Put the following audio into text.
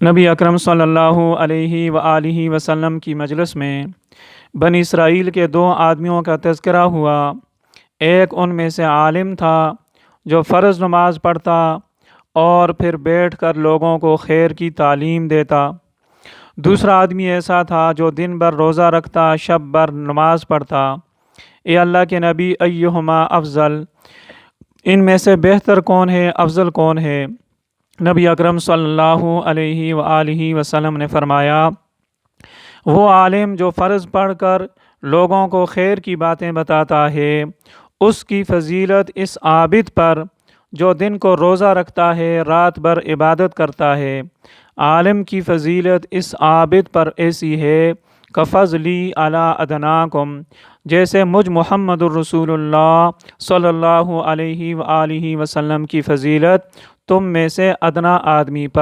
نبی اکرم صلی اللہ علیہ وآلہ وسلم کی مجلس میں بنی اسرائیل کے دو آدمیوں کا تذکرہ ہوا۔ ایک ان میں سے عالم تھا جو فرض نماز پڑھتا اور پھر بیٹھ کر لوگوں کو خیر کی تعلیم دیتا۔ دوسرا آدمی ایسا تھا جو دن بھر روزہ رکھتا، شب بھر نماز پڑھتا۔ اے اللہ کے نبی، ایہما افضل، ان میں سے بہتر کون ہے، افضل کون ہے؟ نبی اکرم صلی اللہ علیہ وآلہ وسلم نے فرمایا، وہ عالم جو فرض پڑھ کر لوگوں کو خیر کی باتیں بتاتا ہے، اس کی فضیلت اس عابد پر جو دن کو روزہ رکھتا ہے، رات بھر عبادت کرتا ہے۔ عالم کی فضیلت اس عابد پر ایسی ہے کفضلی علی ادناکم، جیسے مجھ محمد الرسول اللہ صلی اللہ علیہ وآلہ وسلم کی فضیلت تم میں سے ادنا آدمی پر